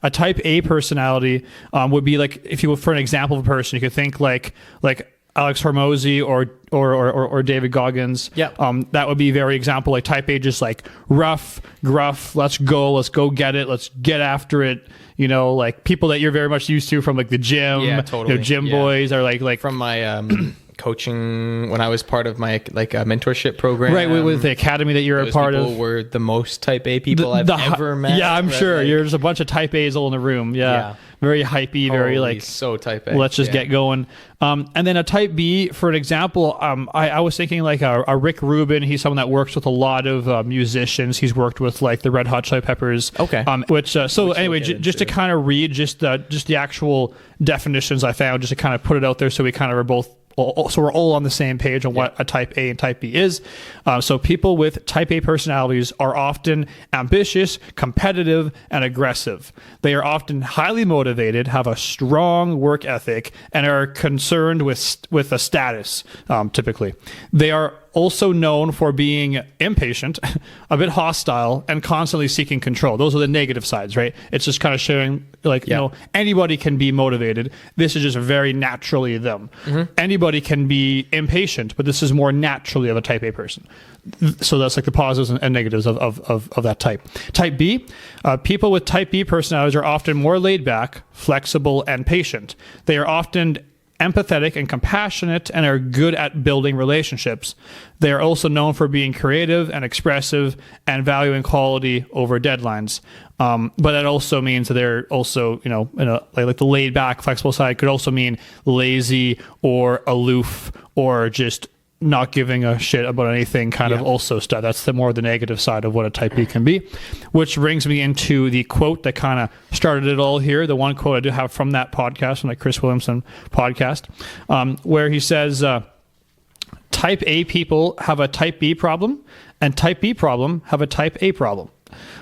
a type A personality would be like, if you, for an example of a person, you could think like Alex Hormozy or David Goggins. Yeah. That would be very example. Like type A, just like rough, gruff, let's go get it, let's get after it. You know, like people that you're very much used to from like the gym. Yeah, totally. You know, gym boys are like from my coaching when I was part of my like a mentorship program. Right, with the academy that you're a part of. Those people were the most type A people I've ever met. Yeah, I'm sure. Like, there's a bunch of type A's all in the room. Yeah. Very hypey, very like so type A. Let's just get going. And then a type B, for an example, I was thinking like a Rick Rubin. He's someone that works with a lot of musicians. He's worked with like the Red Hot Chili Peppers. Okay. Which anyway, just to kind of read just the actual definitions I found, just to kind of put it out there, so we kind of are both. So we're all on the same page on what a type A and type B is. So people with type A personalities are often ambitious, competitive, and aggressive. They are often highly motivated, have a strong work ethic, and are concerned with a status, typically. They are also known for being impatient, a bit hostile, and constantly seeking control. Those are the negative sides, right? It's just kind of showing, like, you know, anybody can be motivated. This is just very naturally them. Mm-hmm. Anybody can be impatient, but this is more naturally of a type A person. So that's like the positives and negatives of that type. Type B, people with type B personalities are often more laid back, flexible, and patient. They are often empathetic and compassionate and are good at building relationships. They are also known for being creative and expressive and valuing quality over deadlines. But that also means that they're also, you know, in a, like the laid back, flexible side could also mean lazy or aloof or just not giving a shit about anything kind of also stuff. That's the more the negative side of what a type B can be, which brings me into the quote that kind of started it all here. The one quote I do have from that podcast, from the Chris Williamson podcast, where he says, type A people have a type B problem and type B problem have a type A problem.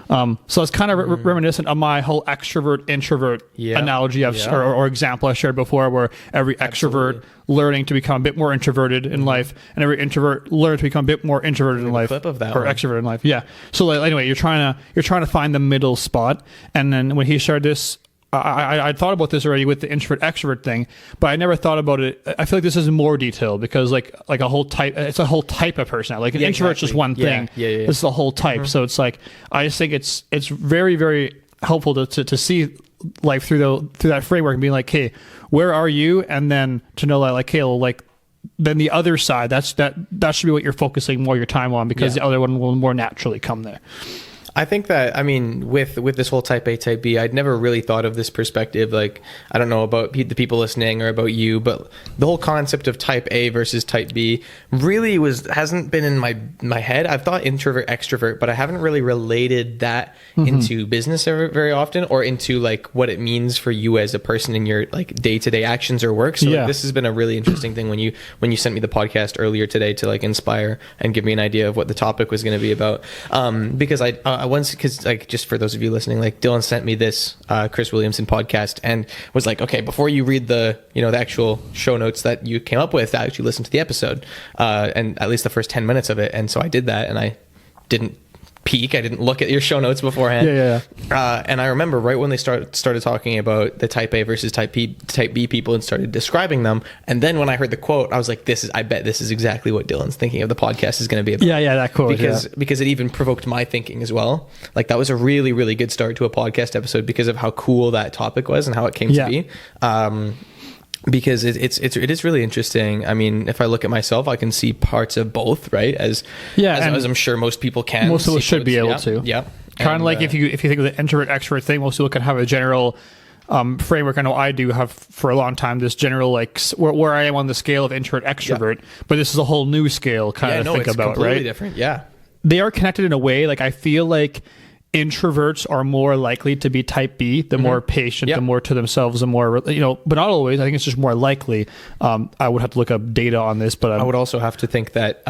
So it's kind of reminiscent of my whole extrovert introvert analogy or example I shared before, where every extrovert learning to become a bit more introverted in life, and every introvert learn to become a bit more introverted in life, clip of that or one. extrovert in life. Yeah. So like, anyway, you're trying to find the middle spot, and then when he shared this, I thought about this already with the introvert extrovert thing, but I never thought about it. I feel like this is more detailed because like a whole type, it's a whole type of personality. Like an introvert's just one thing. This is the whole type. Mm-hmm. So it's like, I just think it's very, very helpful to see life through that framework and being like, hey, where are you? And then to know that like, hey, well, like, then the other side, that should be what you're focusing more your time on, because the other one will more naturally come there. I think that, I mean, with this whole type A, type B, I'd never really thought of this perspective. Like, I don't know about the people listening or about you, but the whole concept of type A versus type B really hasn't been in my head. I've thought introvert, extrovert, but I haven't really related that into business very often, or into like what it means for you as a person in your like day-to-day actions or work. So like, this has been a really interesting thing when you sent me the podcast earlier today to like inspire and give me an idea of what the topic was going to be about. Because because like, just for those of you listening, like Dylan sent me this Chris Williamson podcast and was like, okay, before you read the actual show notes that you came up with, I actually listened to the episode and at least the first 10 minutes of it. And so I did that, and I didn't peek. I didn't look at your show notes beforehand. And I remember right when they started talking about the type A versus type B people and started describing them. And then when I heard the quote, I was like, I bet this is exactly what Dylan's thinking of the podcast is going to be about. Yeah, that quote. Because it even provoked my thinking as well. Like, that was a really, really good start to a podcast episode because of how cool that topic was and how it came to be. Because it is really interesting. I mean, if I look at myself, I can see parts of both, right? As I'm sure most people can. Most of us should be able to. Yeah. Kind of like if you think of the introvert extrovert thing, most people can have a general framework. I know I do have for a long time this general like where I am on the scale of introvert extrovert, but this is a whole new scale kind of think about, completely right? Different. Yeah. They are connected in a way. Like I feel like introverts are more likely to be type B, the more patient, the more to themselves, the more, but not always. I think it's just more likely. I would have to look up data on this, but I would also have to think that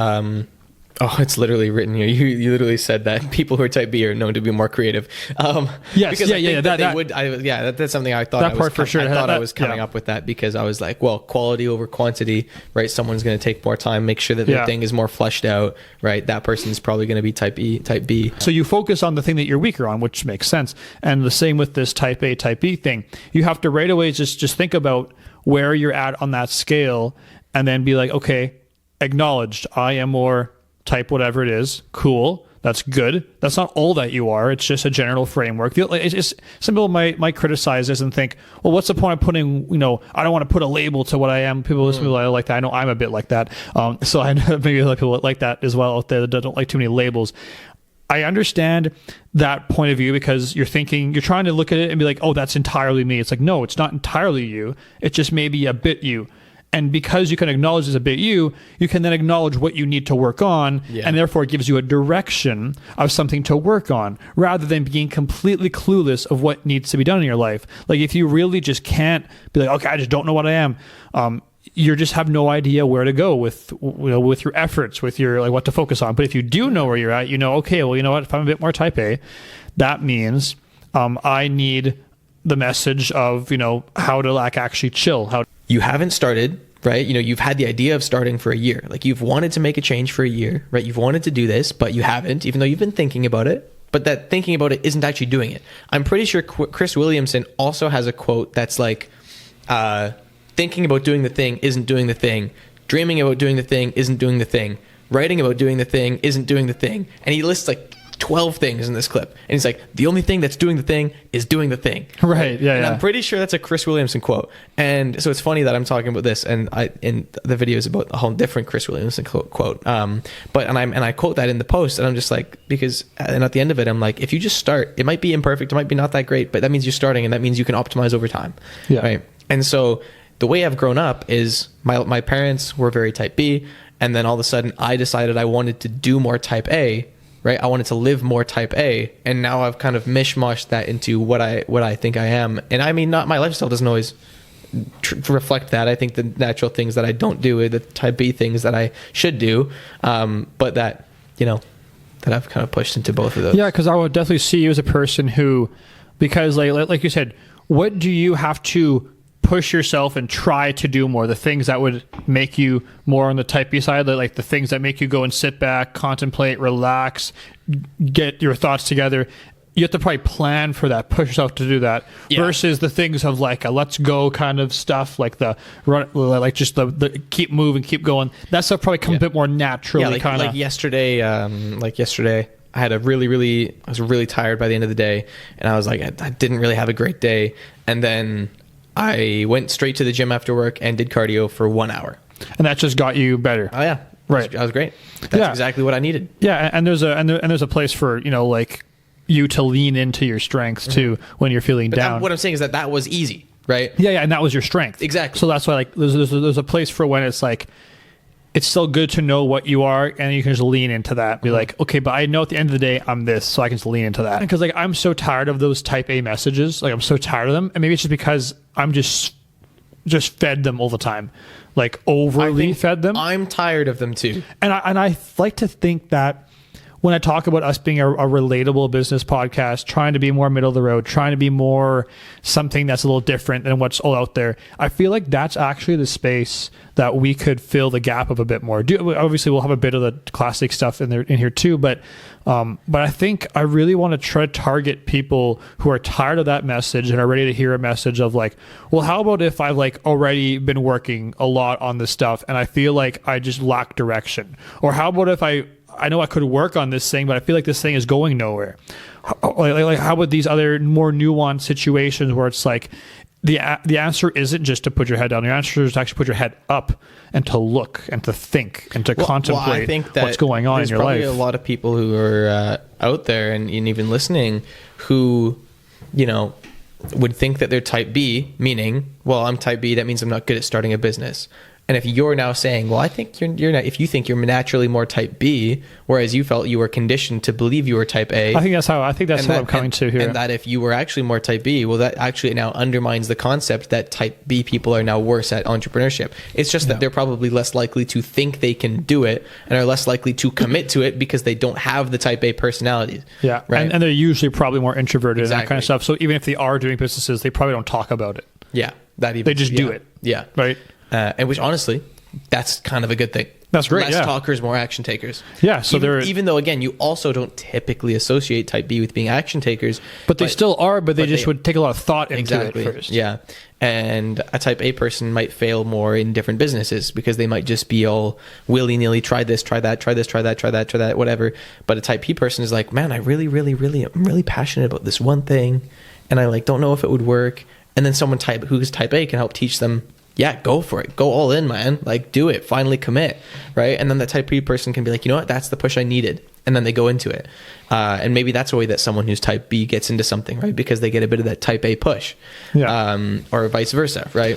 Oh, it's literally written here. You literally said that people who are type B are known to be more creative. Yes, because yeah, I think yeah, that they that- would. That's something I thought. That I was part for sure. I thought I was Yeah. coming up with that because I was like, well, quality over quantity, right? Someone's going to take more time, make sure that their Yeah. thing is more fleshed out, right? That person's probably going to be type B. So you focus on the thing that you're weaker on, which makes sense. And the same with this type A, type B thing. You have to right away just think about where you're at on that scale and then be like, okay, acknowledged. I am more type whatever it is. Cool. That's good. That's not all that you are. It's just a general framework. Some people might criticize this and think, well, what's the point of putting, I don't want to put a label to what I am. People listen to me like that. I know I'm a bit like that. So I know maybe other people like that as well out there that don't like too many labels. I understand that point of view because you're trying to look at it and be like, oh, that's entirely me. It's like, no, it's not entirely you. It's just maybe a bit you. And because you can acknowledge it's a bit you can then acknowledge what you need to work on, and therefore it gives you a direction of something to work on, rather than being completely clueless of what needs to be done in your life. Like if you really just can't be like, okay, I just don't know what I am. You just have no idea where to go with your efforts, with your like what to focus on. But if you do know where you're at, okay, well, you know what? If I'm a bit more type A, that means I need the message of how to like actually chill. You haven't started, right? You've had the idea of starting for a year. Like you've wanted to make a change for a year, right? You've wanted to do this, but you haven't, even though you've been thinking about it. But that thinking about it isn't actually doing it. I'm pretty sure Chris Williamson also has a quote that's like, thinking about doing the thing isn't doing the thing. Dreaming about doing the thing isn't doing the thing. Writing about doing the thing isn't doing the thing. And he lists like 12 things in this clip. And he's like, the only thing that's doing the thing is doing the thing. Right. Yeah. And I'm pretty sure that's a Chris Williamson quote. And so it's funny that I'm talking about this, and the video is about a whole different Chris Williamson quote. But I quote that in the post, and I'm just like, and at the end of it, I'm like, if you just start, it might be imperfect, it might be not that great, but that means you're starting, and that means you can optimize over time. Yeah. Right. And so the way I've grown up is my parents were very type B, and then all of a sudden I decided I wanted to do more type A. Right, I wanted to live more type A, and now I've kind of mishmashed that into what I think I am. And I mean, not my lifestyle doesn't always reflect that. I think the natural things that I don't do are the type B things that I should do, but that that I've kind of pushed into both of those. Yeah, because I would definitely see you as a person who, because like you said, what do you have to push yourself and try to do more, the things that would make you more on the type B side, like the things that make you go and sit back, contemplate, relax, get your thoughts together. You have to probably plan for that, push yourself to do that, versus the things of like a let's go kind of stuff, like the run, like just the keep moving, keep going. That stuff probably comes a bit more naturally. Like yesterday, I had I was really tired by the end of the day, and I was like, I didn't really have a great day, and then I went straight to the gym after work and did cardio for 1 hour. And that just got you better. Oh yeah. Right. That was great. That's exactly what I needed. Yeah. And there's a place for, like you to lean into your strengths too, when you're feeling down. What I'm saying is that was easy, right? Yeah. And that was your strength. Exactly. So that's why like there's a place for when it's like, it's still good to know what you are, and you can just lean into that. Be like, okay, but I know at the end of the day, I'm this, so I can just lean into that. Because like I'm so tired of those type A messages. Like I'm so tired of them, and maybe it's just because I'm just fed them all the time, like overly fed them. I'm tired of them too. And I like to think that when I talk about us being a relatable business podcast, trying to be more middle of the road, trying to be more something that's a little different than what's all out there, I feel like that's actually the space that we could fill the gap of a bit more. Obviously, we'll have a bit of the classic stuff in here too, but I think I really want to try to target people who are tired of that message and are ready to hear a message of like, well, how about if I've like already been working a lot on this stuff and I feel like I just lack direction? Or how about if I know I could work on this thing, but I feel like this thing is going nowhere. Like how about these other more nuanced situations where it's like the answer isn't just to put your head down. The answer is to actually put your head up and to look and to think and to contemplate I think that what's going on in your life. There's probably a lot of people who are out there and even listening who, would think that they're type B, meaning, well, I'm type B, that means I'm not good at starting a business. And if you're now saying, well, I think you're not, if you think you're naturally more type B, whereas you felt you were conditioned to believe you were type A. I think that's how I'm coming to here. And that if you were actually more type B, well, that actually now undermines the concept that type B people are now worse at entrepreneurship. It's just that they're probably less likely to think they can do it and are less likely to commit to it because they don't have the type A personalities. Yeah. Right. And they're usually probably more introverted and that kind Exactly. of stuff. So even if they are doing businesses, they probably don't talk about it. Yeah. They just do it. Yeah. Right. And which honestly, that's kind of a good thing. That's great. Less Yeah. talkers, more action takers. Yeah. So even though again, you also don't typically associate type B with being action takers, but they still are, but they just they- would take a lot of thought into exactly. it first. Yeah. And a type A person might fail more in different businesses because they might just be all willy-nilly, try this, try that, try this, try that, try that, try that, whatever. But a type P person is like, man, I'm really passionate about this one thing, and I don't know if it would work. And then someone who's type A can help teach them, yeah, go for it. Go all in, man. Do it. Finally commit, right? And then the type B person can be like, you know what? That's the push I needed. And then they go into it. And maybe that's a way that someone who's type B gets into something, right? Because they get a bit of that type A push. Yeah. Or vice versa, right?